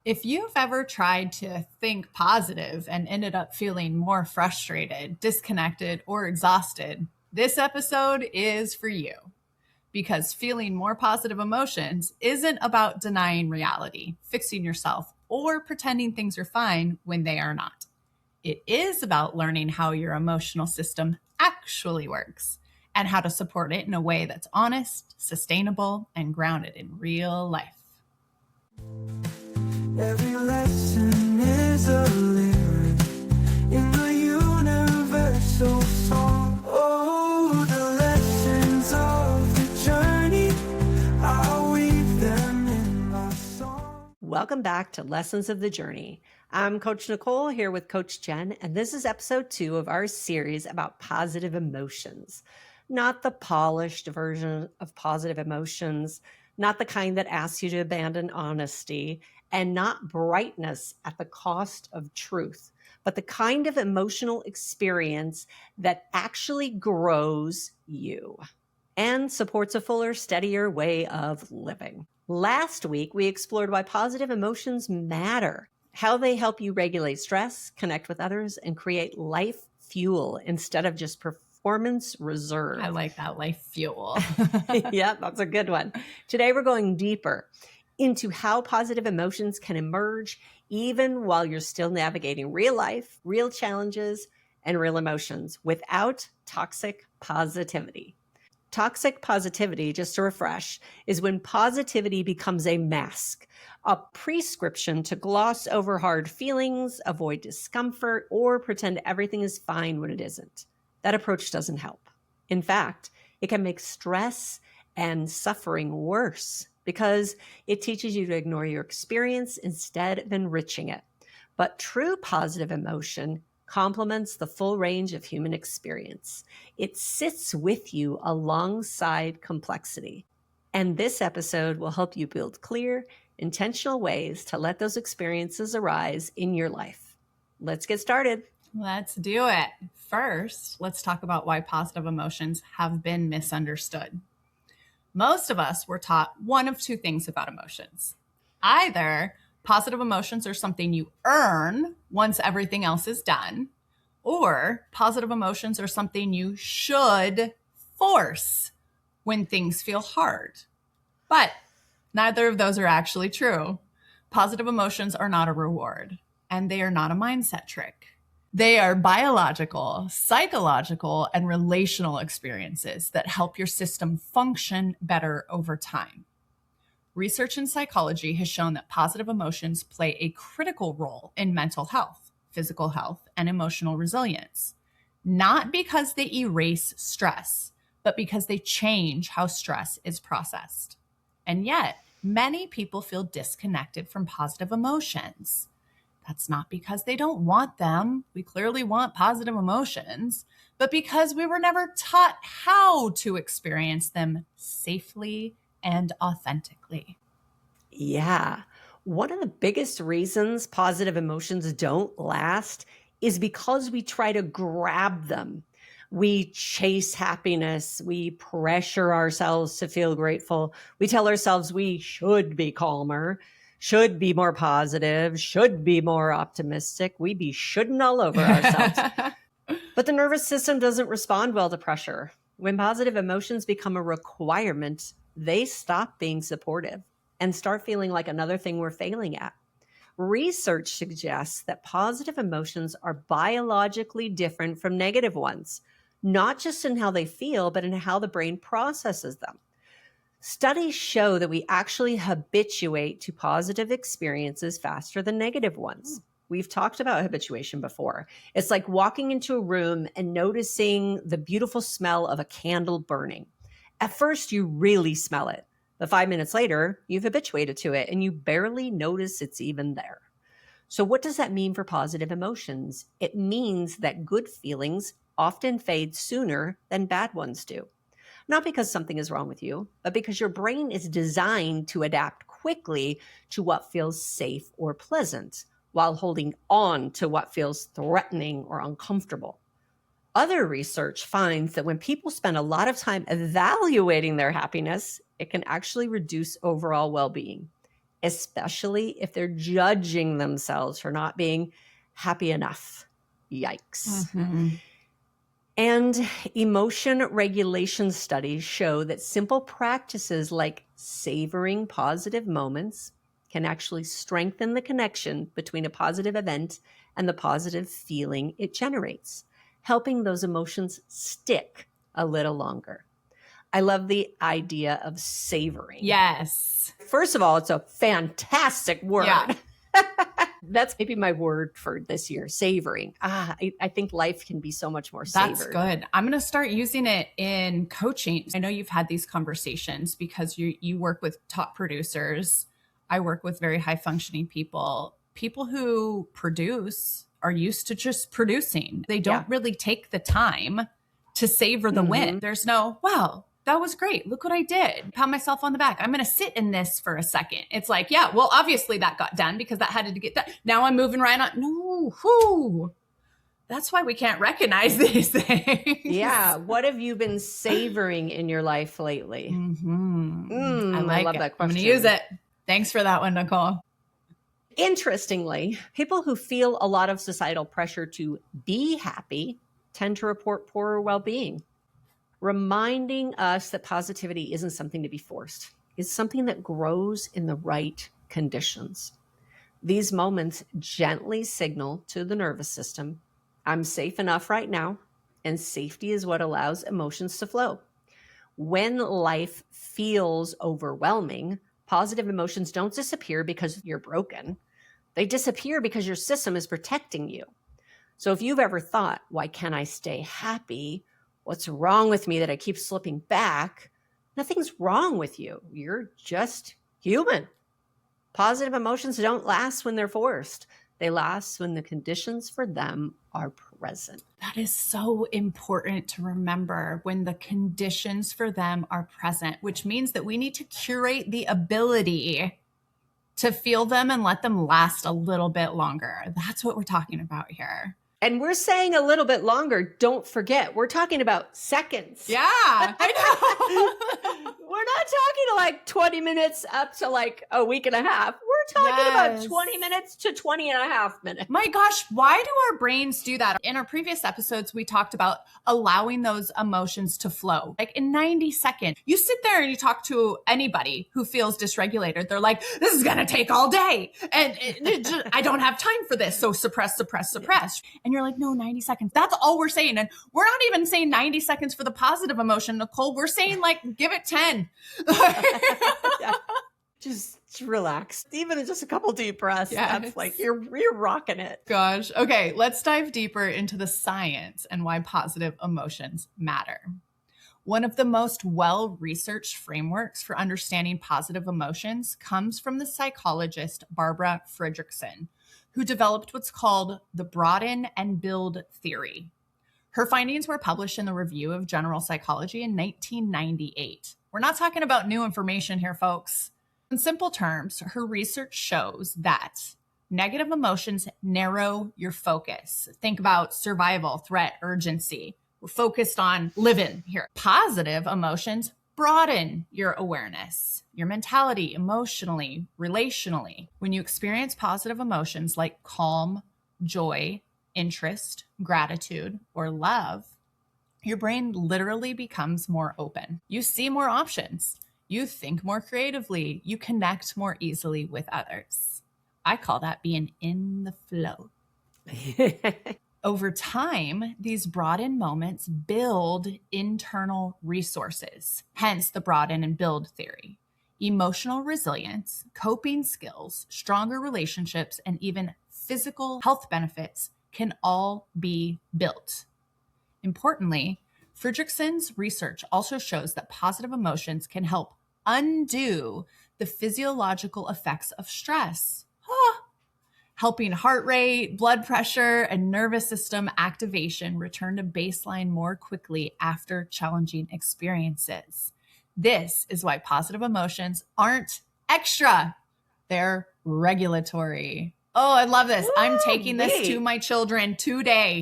If you've ever tried to think positive and ended up feeling more frustrated, disconnected, or exhausted, this episode is for you. Because feeling more positive emotions isn't about denying reality, fixing yourself, or pretending things are fine when they are not. It is about learning how your emotional system actually works and how to support it in a way that's honest, sustainable, and grounded in real life. Every lesson is a lyric in the universal song. Oh, the lessons of the journey, I'll weave them in my song. Welcome back to Lessons of the Journey. I'm Coach Nicole here with Coach Jen, and this is episode 2 of our series about positive emotions. Not the polished version of positive emotions, not the kind that asks you to abandon honesty, and not brightness at the cost of truth, but the kind of emotional experience that actually grows you and supports a fuller, steadier way of living. Last week, we explored why positive emotions matter, how they help you regulate stress, connect with others, and create life fuel instead of just performance reserve. I like that, life fuel. Yeah, that's a good one. Today, we're going deeper into how positive emotions can emerge even while you're still navigating real life, real challenges, and real emotions without toxic positivity. Toxic positivity, just to refresh, is when positivity becomes a mask, a prescription to gloss over hard feelings, avoid discomfort, or pretend everything is fine when it isn't. That approach doesn't help. In fact, it can make stress and suffering worse because it teaches you to ignore your experience instead of enriching it. But true positive emotion complements the full range of human experience. It sits with you alongside complexity. And this episode will help you build clear, intentional ways to let those experiences arise in your life. Let's get started. Let's do it. First, let's talk about why positive emotions have been misunderstood. Most of us were taught one of two things about emotions. Either positive emotions are something you earn once everything else is done, or positive emotions are something you should force when things feel hard. But neither of those are actually true. Positive emotions are not a reward, and they are not a mindset trick. They are biological, psychological, and relational experiences that help your system function better over time. Research in psychology has shown that positive emotions play a critical role in mental health, physical health, and emotional resilience, not because they erase stress, but because they change how stress is processed. And yet, many people feel disconnected from positive emotions. That's not because they don't want them. We clearly want positive emotions, but because we were never taught how to experience them safely and authentically. Yeah. One of the biggest reasons positive emotions don't last is because we try to grab them. We chase happiness. We pressure ourselves to feel grateful. We tell ourselves we should be calmer, should be more positive, should be more optimistic. We be shouldn't all over ourselves. But the nervous system doesn't respond well to pressure. When positive emotions become a requirement, they stop being supportive and start feeling like another thing we're failing at. Research suggests that positive emotions are biologically different from negative ones, not just in how they feel, but in how the brain processes them. Studies show that we actually habituate to positive experiences faster than negative ones. We've talked about habituation before. It's like walking into a room and noticing the beautiful smell of a candle burning. At first, you really smell it. But 5 minutes later, you've habituated to it and you barely notice it's even there. So what does that mean for positive emotions? It means that good feelings often fade sooner than bad ones do. Not because something is wrong with you, but because your brain is designed to adapt quickly to what feels safe or pleasant, while holding on to what feels threatening or uncomfortable. Other research finds that when people spend a lot of time evaluating their happiness, it can actually reduce overall well-being. especially if they're judging themselves for not being happy enough. Yikes. And emotion regulation studies show that simple practices like savoring positive moments can actually strengthen the connection between a positive event and the positive feeling it generates, helping those emotions stick a little longer. I love the idea of savoring. Yes. First of all, it's a fantastic word. Yeah. That's maybe my word for this year, savoring. I think life can be so much more savored. That's good. I'm going to start using it in coaching. I know you've had these conversations because you work with top producers. I work with very high functioning people. People who produce are used to just producing. They don't really take the time to savor the win. There's no, wow, that was great. Look what I did. Pat myself on the back. I'm going to sit in this for a second. It's like, yeah, well, obviously that got done because that had to get done. Now I'm moving right on. No, whoo. That's why we can't recognize these things. Yeah. What have you been savoring in your life lately? I love that question. I'm going to use it. Thanks for that one, Nicole. Interestingly, people who feel a lot of societal pressure to be happy tend to report poorer well-being, reminding us that positivity isn't something to be forced. It's something that grows in the right conditions. These moments gently signal to the nervous system, I'm safe enough right now, and safety is what allows emotions to flow. When life feels overwhelming, positive emotions don't disappear because you're broken. They disappear because your system is protecting you. So if you've ever thought, why can't I stay happy? What's wrong with me that I keep slipping back? Nothing's wrong with you. You're just human. Positive emotions don't last when they're forced. They last when the conditions for them are present. That is so important to remember, when the conditions for them are present, which means that we need to curate the ability to feel them and let them last a little bit longer. That's what we're talking about here. And we're saying a little bit longer. Don't forget, we're talking about seconds. Yeah, I know. We're not talking like 20 minutes up to like a week and a half. We're talking about 20 minutes to 20 and a half minutes. My gosh, why do our brains do that? In our previous episodes, we talked about allowing those emotions to flow. Like in 90 seconds, you sit there and you talk to anybody who feels dysregulated. They're like, this is going to take all day. And I don't have time for this. So suppress. And you're like, no, 90 seconds. That's all we're saying. And we're not even saying 90 seconds for the positive emotion, Nicole. We're saying like, give it 10. Yeah. Just relax. Even just a couple deep breaths. Yes. That's like, you're rocking it. Gosh. Okay. Let's dive deeper into the science and why positive emotions matter. One of the most well-researched frameworks for understanding positive emotions comes from the psychologist Barbara Fredrickson, who developed what's called the broaden and build theory. Her findings were published in the Review of General Psychology in 1998. We're not talking about new information here, folks. In simple terms, her research shows that negative emotions narrow your focus. Think about survival, threat, urgency. We're focused on living here. Positive emotions broaden your awareness, your mentality, emotionally, relationally. When you experience positive emotions like calm, joy, interest, gratitude, or love, your brain literally becomes more open. You see more options. You think more creatively. You connect more easily with others. I call that being in the flow. Over time, these broaden moments build internal resources, hence the broaden and build theory. Emotional resilience, coping skills, stronger relationships, and even physical health benefits can all be built. Importantly, Fredrickson's research also shows that positive emotions can help undo the physiological effects of stress. Helping heart rate, blood pressure, and nervous system activation return to baseline more quickly after challenging experiences. This is why positive emotions aren't extra. They're regulatory. Oh, I love this. I'm taking this to my children today.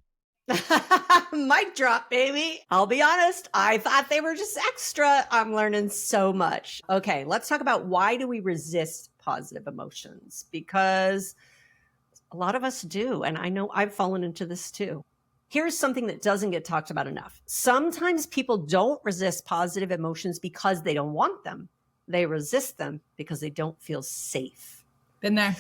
Mic drop, baby. I'll be honest. I thought they were just extra. I'm learning so much. Okay, let's talk about why do we resist positive emotions? Because a lot of us do. And I know I've fallen into this too. Here's something that doesn't get talked about enough. Sometimes people don't resist positive emotions because they don't want them. They resist them because they don't feel safe. Been there.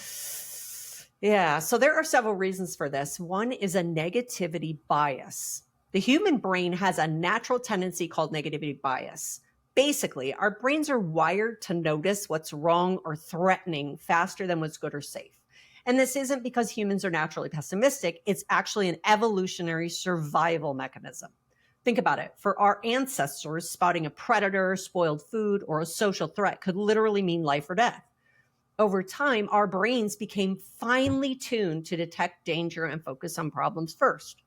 Yeah, so there are several reasons for this. One is a negativity bias. The human brain has a natural tendency called negativity bias. Basically, our brains are wired to notice what's wrong or threatening faster than what's good or safe. And this isn't because humans are naturally pessimistic. It's actually an evolutionary survival mechanism. Think about it. For our ancestors, spotting a predator, spoiled food, or a social threat could literally mean life or death. Over time, our brains became finely tuned to detect danger and focus on problems first.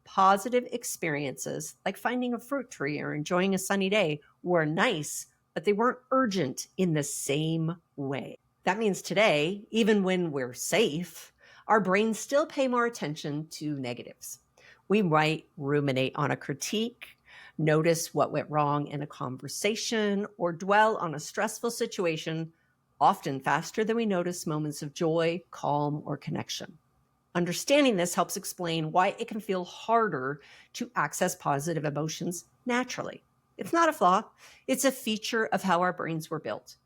Positive experiences, like finding a fruit tree or enjoying a sunny day, were nice, but they weren't urgent in the same way. That means today, even when we're safe, our brains still pay more attention to negatives. We might ruminate on a critique, notice what went wrong in a conversation, or dwell on a stressful situation, often faster than we notice moments of joy, calm, or connection. Understanding this helps explain why it can feel harder to access positive emotions naturally. It's not a flaw, it's a feature of how our brains were built.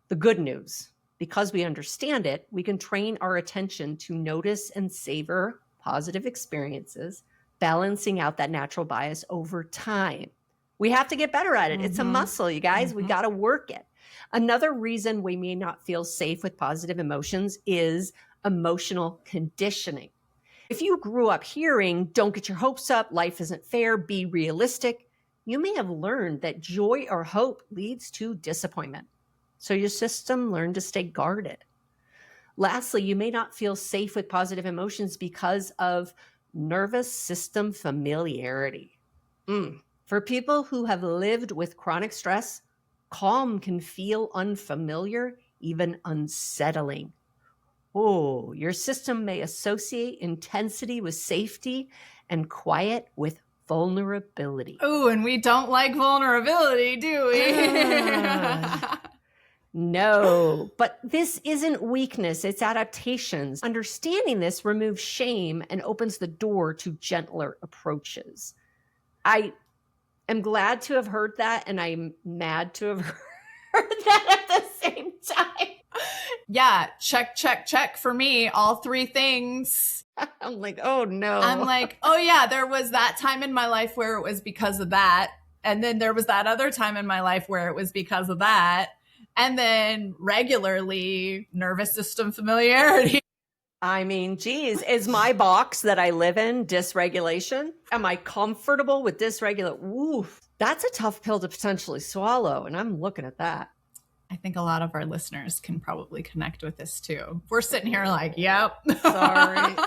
The good news, because we understand it, we can train our attention to notice and savor positive experiences, balancing out that natural bias over time. We have to get better at it. It's a muscle, you guys. We got to work it. Another reason we may not feel safe with positive emotions is emotional conditioning. If you grew up hearing, don't get your hopes up, life isn't fair, be realistic, you may have learned that joy or hope leads to disappointment. So your system learned to stay guarded. Lastly, you may not feel safe with positive emotions because of nervous system familiarity. For people who have lived with chronic stress, calm can feel unfamiliar, even unsettling. Oh, your system may associate intensity with safety and quiet with vulnerability. Oh, and we don't like vulnerability, do we? No, but this isn't weakness, it's adaptations. Understanding this removes shame and opens the door to gentler approaches. I am glad to have heard that, and I'm mad to have heard that at the same time. Yeah, check for me, all three things. I'm like, oh no. I'm like, oh yeah, there was that time in my life where it was because of that. And then there was that other time in my life where it was because of that. And then regularly nervous system familiarity. I mean, geez, is my box that I live in dysregulation? Am I comfortable with dysregulation? Oof, that's a tough pill to potentially swallow. And I'm looking at that. I think a lot of our listeners can probably connect with this too. We're sitting here like, yep. Sorry.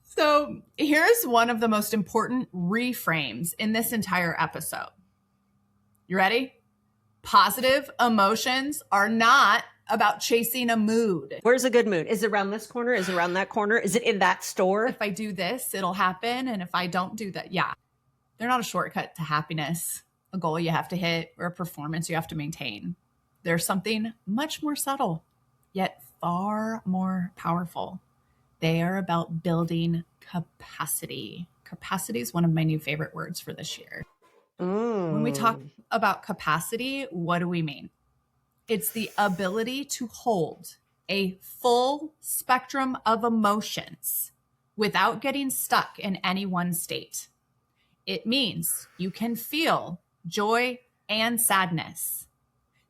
So here's one of the most important reframes in this entire episode. You ready? Positive emotions are not about chasing a mood. Where's a good mood? Is it around this corner? Is it around that corner? Is it in that store? If I do this, it'll happen. And if I don't do that, yeah. They're not a shortcut to happiness, a goal you have to hit, or a performance you have to maintain. There's something much more subtle, yet far more powerful. They are about building capacity. Capacity is one of my new favorite words for this year. When we talk about capacity, what do we mean? It's the ability to hold a full spectrum of emotions without getting stuck in any one state. It means you can feel joy and sadness.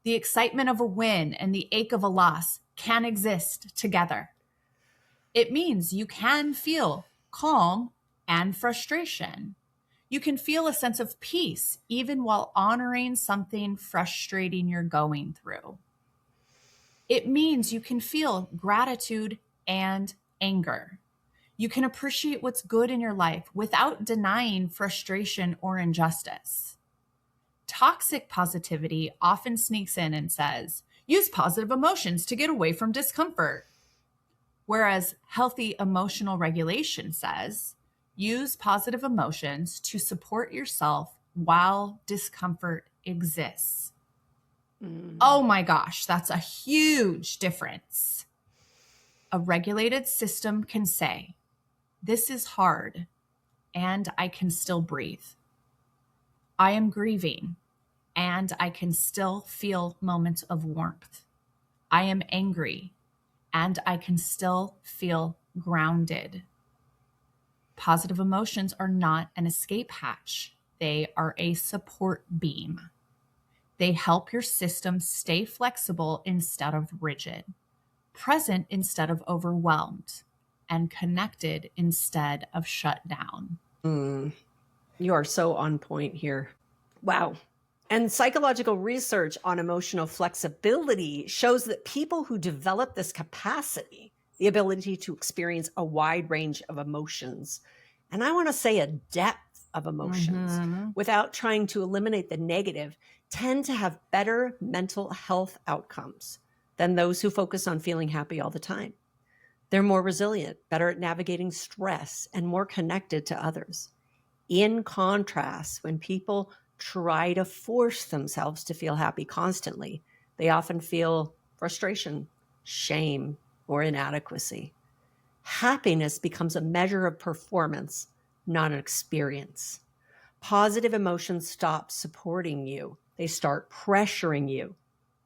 The excitement of a win and the ache of a loss can exist together. It means you can feel calm and frustration. You can feel a sense of peace even while honoring something frustrating you're going through. It means you can feel gratitude and anger. You can appreciate what's good in your life without denying frustration or injustice. Toxic positivity often sneaks in and says, use positive emotions to get away from discomfort. Whereas healthy emotional regulation says, use positive emotions to support yourself while discomfort exists. Oh my gosh, that's a huge difference. A regulated system can say, this is hard, and I can still breathe. I am grieving, and I can still feel moments of warmth. I am angry, and I can still feel grounded. Positive emotions are not an escape hatch. They are a support beam. They help your system stay flexible instead of rigid, present instead of overwhelmed, and connected instead of shut down. You are so on point here. Wow. And psychological research on emotional flexibility shows that people who develop this capacity, the ability to experience a wide range of emotions, and I want to say a depth of emotions without trying to eliminate the negative, tend to have better mental health outcomes than those who focus on feeling happy all the time. They're more resilient, better at navigating stress, and more connected to others. In contrast, when people try to force themselves to feel happy constantly, they often feel frustration, shame, or inadequacy. Happiness becomes a measure of performance, not an experience. Positive emotions stop supporting you. They start pressuring you.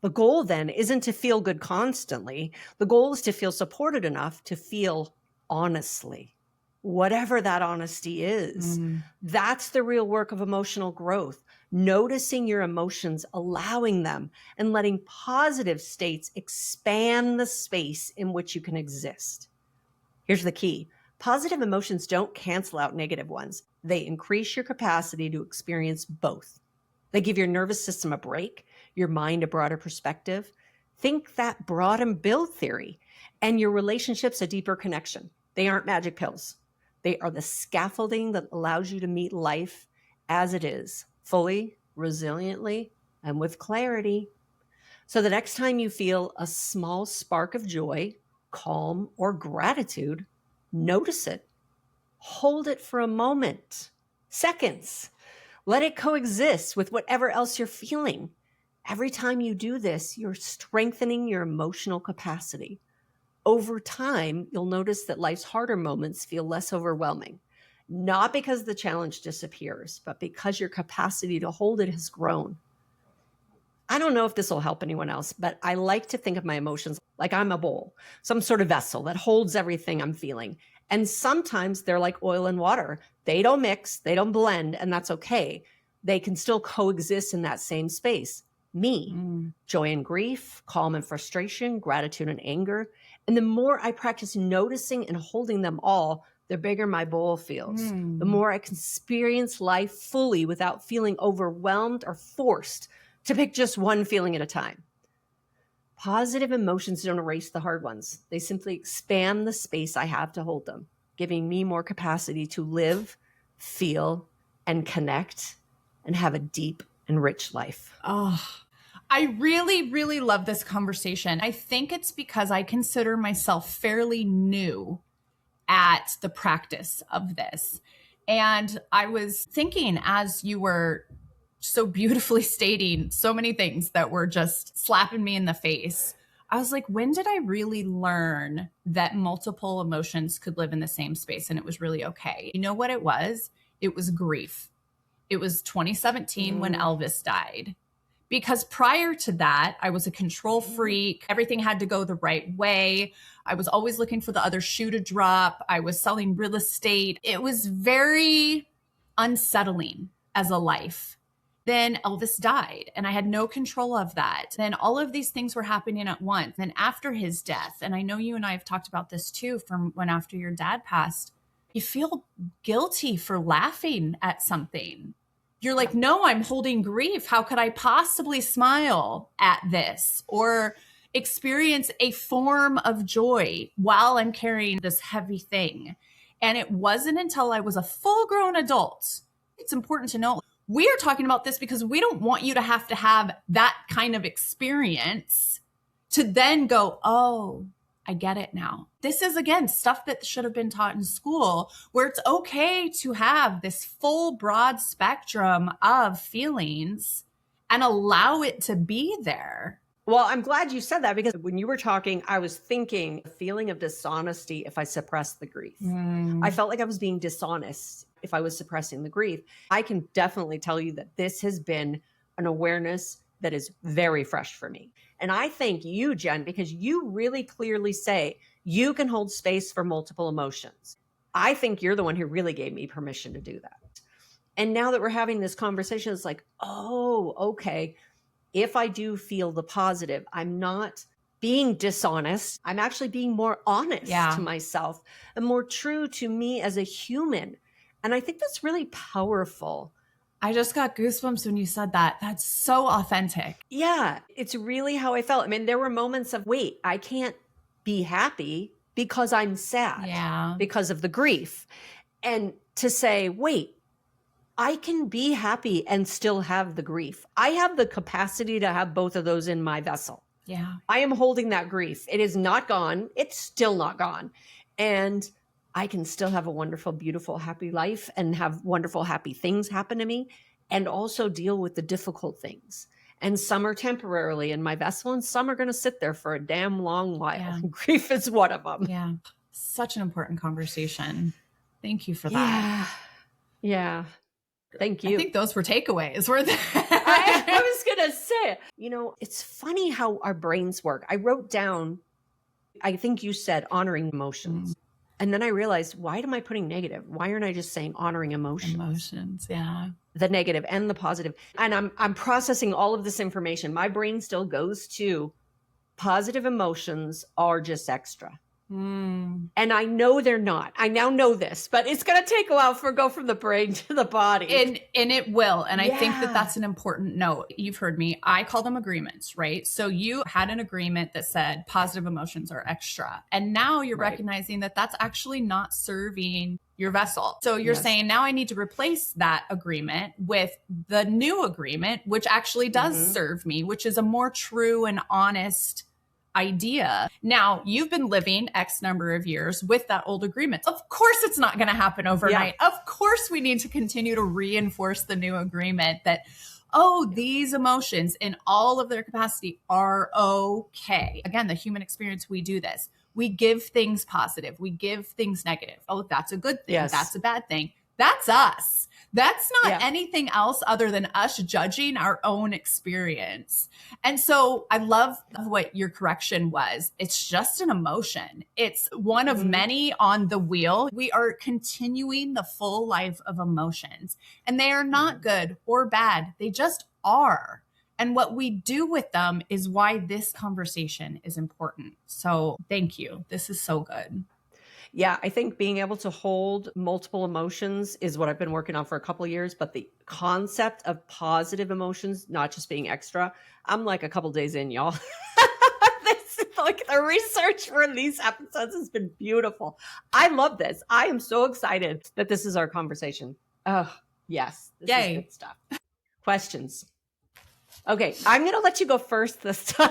The goal then isn't to feel good constantly. The goal is to feel supported enough to feel honestly. Whatever that honesty is, that's the real work of emotional growth. Noticing your emotions, allowing them, and letting positive states expand the space in which you can exist. Here's the key. Positive emotions don't cancel out negative ones. They increase your capacity to experience both. They give your nervous system a break, your mind a broader perspective. Think that broaden build theory, and your relationships a deeper connection. They aren't magic pills. They are the scaffolding that allows you to meet life as it is, fully, resiliently, and with clarity. So the next time you feel a small spark of joy, calm, or gratitude, notice it. Hold it for a moment, seconds. Let it coexist with whatever else you're feeling. Every time you do this, you're strengthening your emotional capacity. Over time, you'll notice that life's harder moments feel less overwhelming, not because the challenge disappears, but because your capacity to hold it has grown. I don't know if this will help anyone else, but I like to think of my emotions like I'm a bowl, some sort of vessel that holds everything I'm feeling. And sometimes they're like oil and water. They don't mix, they don't blend, and that's okay. They can still coexist in that same space. Joy and grief, calm and frustration, gratitude and anger. And the more I practice noticing and holding them all, the bigger my bowl feels. The more I can experience life fully without feeling overwhelmed or forced to pick just one feeling at a time. Positive emotions don't erase the hard ones. They simply expand the space I have to hold them, giving me more capacity to live, feel, and connect, and have a deep and rich life. Oh, I really, really love this conversation. I think it's because I consider myself fairly new at the practice of this. And I was thinking as you were so beautifully stating so many things that were just slapping me in the face. I was like, when did I really learn that multiple emotions could live in the same space and it was really okay? You know what it was? It was grief. It was 2017 when Elvis died. Because prior to that, I was a control freak. Everything had to go the right way. I was always looking for the other shoe to drop. I was selling real estate. It was very unsettling as a life. Then Elvis died and I had no control of that. Then all of these things were happening at once. Then after his death, and I know you and I have talked about this too from when after your dad passed, you feel guilty for laughing at something. You're like, no, I'm holding grief. How could I possibly smile at this or experience a form of joy while I'm carrying this heavy thing? And it wasn't until I was a full-grown adult. It's important to know we are talking about this because we don't want you to have that kind of experience to then go, oh, I get it now. This is, again, stuff that should have been taught in school, where it's okay to have this full, broad spectrum of feelings and allow it to be there. Well, I'm glad you said that, because when you were talking, I was thinking a feeling of dishonesty if I suppressed the grief. I felt like I was being dishonest if I was suppressing the grief. I can definitely tell you that this has been an awareness that is very fresh for me. And I thank you, Jen, because you really clearly say you can hold space for multiple emotions. I think you're the one who really gave me permission to do that. And now that we're having this conversation, it's like, oh, okay. If I do feel the positive, I'm not being dishonest. I'm actually being more honest to myself and more true to me as a human. And I think that's really powerful. I just got goosebumps when you said that. That's so authentic. Yeah, it's really how I felt. I mean, there were moments of, wait, I can't be happy because I'm sad because of the grief. And to say, wait, I can be happy and still have the grief. I have the capacity to have both of those in my vessel. Yeah. I am holding that grief. It is not gone. It's still not gone. And I can still have a wonderful, beautiful, happy life and have wonderful, happy things happen to me, and also deal with the difficult things. And some are temporarily in my vessel, and some are going to sit there for a damn long while. Yeah. Grief is one of them. Yeah. Such an important conversation. Thank you for that. Yeah. Thank you. I think those were takeaways. Were they? I was going to say, you know, it's funny how our brains work. I wrote down, I think you said honoring emotions. And then I realized, why am I putting negative? Why aren't I just saying honoring emotions? Emotions, yeah. The negative and the positive. And I'm processing all of this information. My brain still goes to positive emotions are just extra. And I know they're not. I now know this, but it's going to take a while for go from the brain to the body. And it will. And I think that that's an important note. You've heard me. I call them agreements, right? So you had an agreement that said positive emotions are extra. And now you're recognizing that that's actually not serving your vessel. So you're saying, now I need to replace that agreement with the new agreement, which actually does serve me, which is a more true and honest idea. Now, you've been living X number of years with that old agreement. Of course, it's not going to happen overnight. Of course, we need to continue to reinforce the new agreement that, oh, these emotions in all of their capacity are okay. Again, the human experience, we do this. We give things positive. We give things negative. Oh, that's a good thing. That's a bad thing. That's us. That's not anything else other than us judging our own experience. And so I love what your correction was. It's just an emotion. It's one of many on the wheel. We are continuing the full life of emotions, and they are not good or bad. They just are. And what we do with them is why this conversation is important. So thank you. This is so good. Yeah, I think being able to hold multiple emotions is what I've been working on for a couple of years. But the concept of positive emotions, not just being extra, I'm like a couple days in, y'all. Like the research for these episodes has been beautiful. I love this. I am so excited that this is our conversation. Oh, yes. This is good stuff. Questions? Okay, I'm going to let you go first this time.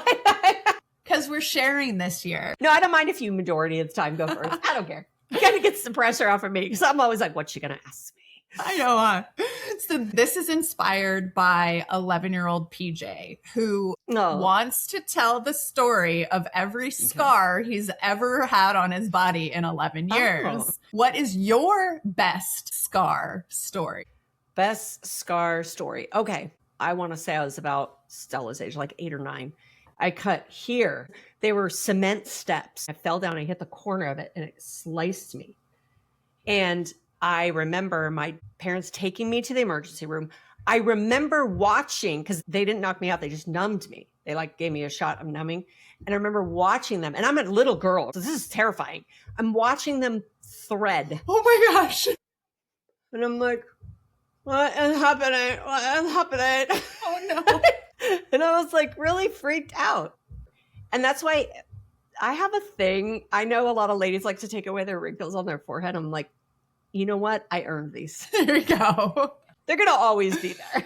Because we're sharing this year. No, I don't mind if you majority of the time go first. I don't care. You got to get some pressure off of me because I'm always like, what's she going to ask me? I know. So this is inspired by 11-year-old PJ who wants to tell the story of every scar he's ever had on his body in 11 years. What is your best scar story? Best scar story. Okay. I want to say I was about Stella's age, like 8 or 9. I cut here. They were cement steps. I fell down. I hit the corner of it and it sliced me. And I remember my parents taking me to the emergency room. I remember watching, because they didn't knock me out. They just numbed me. They like gave me a shot of numbing. And I remember watching them. And I'm a little girl. So this is terrifying. I'm watching them thread. Oh my gosh. And I'm like, what is happening? What is happening? Oh no. And I was like really freaked out. And that's why I have a thing. I know a lot of ladies like to take away their wrinkles on their forehead. I'm like, you know what? I earned these. There we go. They're going to always be there.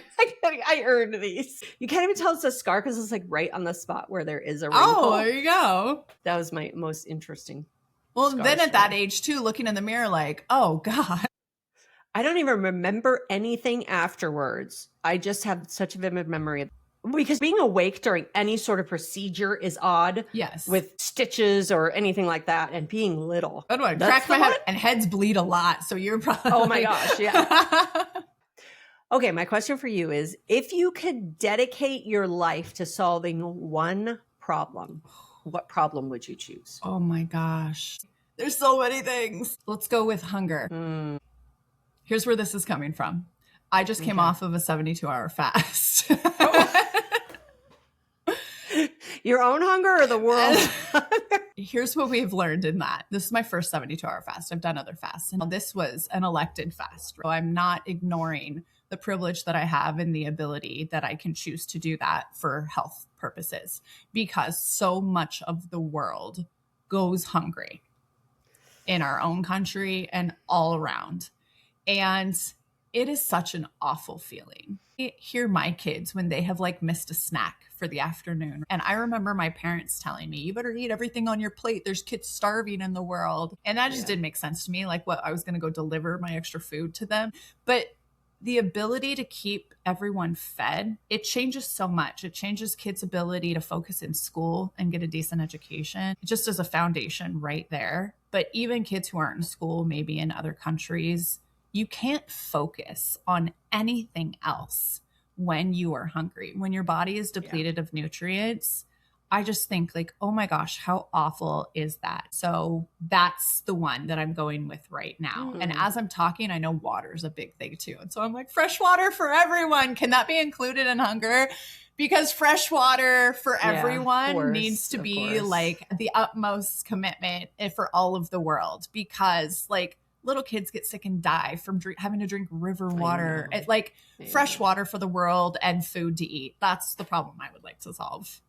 I earned these. You can't even tell it's a scar because it's like right on the spot where there is a wrinkle. Oh, there you go. That was my most interesting. Well, then at that age too, looking in the mirror like, oh God. I don't even remember anything afterwards. I just have such a vivid memory. Because being awake during any sort of procedure is odd. Yes. With stitches or anything like that, and being little. I don't know, That's crack my the head one? and heads bleed a lot. So you're probably Oh my gosh, yeah. Okay, my question for you is, if you could dedicate your life to solving one problem, what problem would you choose? Oh my gosh. There's so many things. Let's go with hunger. Here's where this is coming from. I just came off of a 72-hour fast. Your own hunger or the world's? Here's what we've learned in that. This is my first 72-hour fast. I've done other fasts. And this was an elected fast. So I'm not ignoring the privilege that I have and the ability that I can choose to do that for health purposes, because so much of the world goes hungry in our own country and all around. And it is such an awful feeling. I hear my kids when they have like missed a snack for the afternoon. And I remember my parents telling me, you better eat everything on your plate. There's kids starving in the world. And that just didn't make sense to me. Like, what, I was going to go deliver my extra food to them. But the ability to keep everyone fed, it changes so much. It changes kids' ability to focus in school and get a decent education. It just is a foundation right there. But even kids who aren't in school, maybe in other countries, you can't focus on anything else when you are hungry. When your body is depleted of nutrients, I just think like, oh my gosh, how awful is that? So that's the one that I'm going with right now. And as I'm talking, I know water is a big thing too. And so I'm like, fresh water for everyone. Can that be included in hunger? Because fresh water for everyone needs to be like the utmost commitment for all of the world, because like little kids get sick and die from having to drink river water. It's like fresh water for the world and food to eat. That's the problem I would like to solve.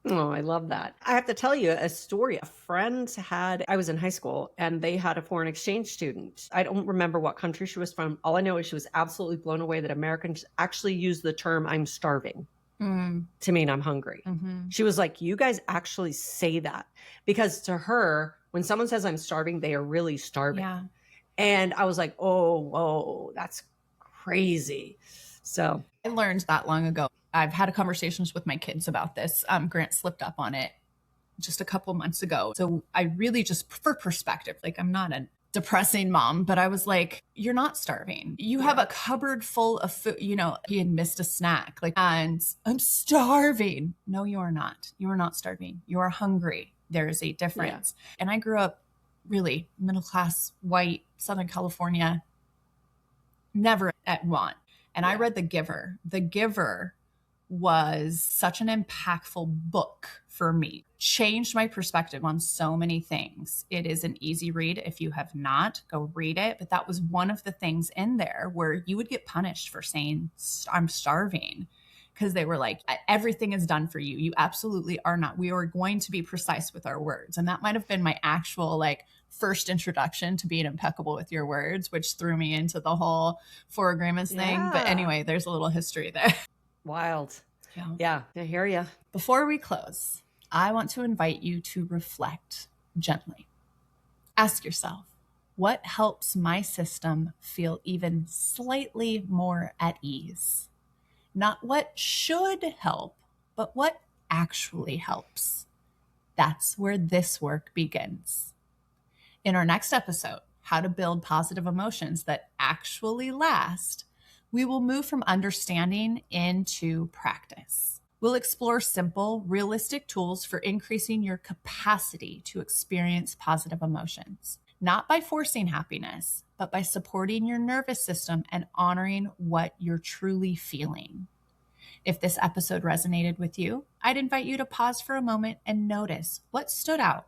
Oh, I love that. I have to tell you a story. A friend had, I was in high school, and they had a foreign exchange student. I don't remember what country she was from. All I know is she was absolutely blown away that Americans actually use the term "I'm starving" to mean I'm hungry. She was like, you guys actually say that, because to her, when someone says I'm starving, they are really starving. Yeah. And I was like, oh, that's crazy. So I learned that long ago. I've had conversations with my kids about this. Grant slipped up on it just a couple months ago. So I really just, for perspective, like I'm not a depressing mom, but I was like, you're not starving. You have a cupboard full of food. You know, he had missed a snack, like, and I'm starving. No, you are not. You are not starving. You are hungry. There is a difference. And I grew up really middle class, white, Southern California, never at want. And I read The Giver. The Giver was such an impactful book for me. Changed my perspective on so many things. It is an easy read. If you have not, go read it. But that was one of the things in there where you would get punished for saying, I'm starving. Because they were like, everything is done for you. You absolutely are not. We are going to be precise with our words. And that might have been my actual like first introduction to being impeccable with your words, which threw me into the whole 4 agreements thing. But anyway, there's a little history there. Wild. Yeah, I hear you. Before we close, I want to invite you to reflect gently. Ask yourself, what helps my system feel even slightly more at ease? Not what should help, but what actually helps. That's where this work begins. In our next episode, How to Build Positive Emotions That Actually Last, we will move from understanding into practice. We'll explore simple, realistic tools for increasing your capacity to experience positive emotions, not by forcing happiness, but by supporting your nervous system and honoring what you're truly feeling. If this episode resonated with you, I'd invite you to pause for a moment and notice what stood out.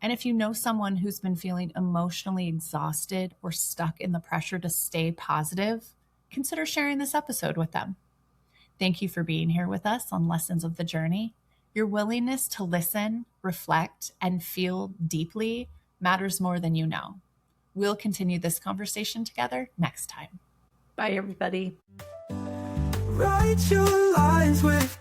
And if you know someone who's been feeling emotionally exhausted or stuck in the pressure to stay positive, consider sharing this episode with them. Thank you for being here with us on Lessons of the Journey. Your willingness to listen, reflect, and feel deeply matters more than you know. We'll continue this conversation together next time. Bye, everybody. Write your lines with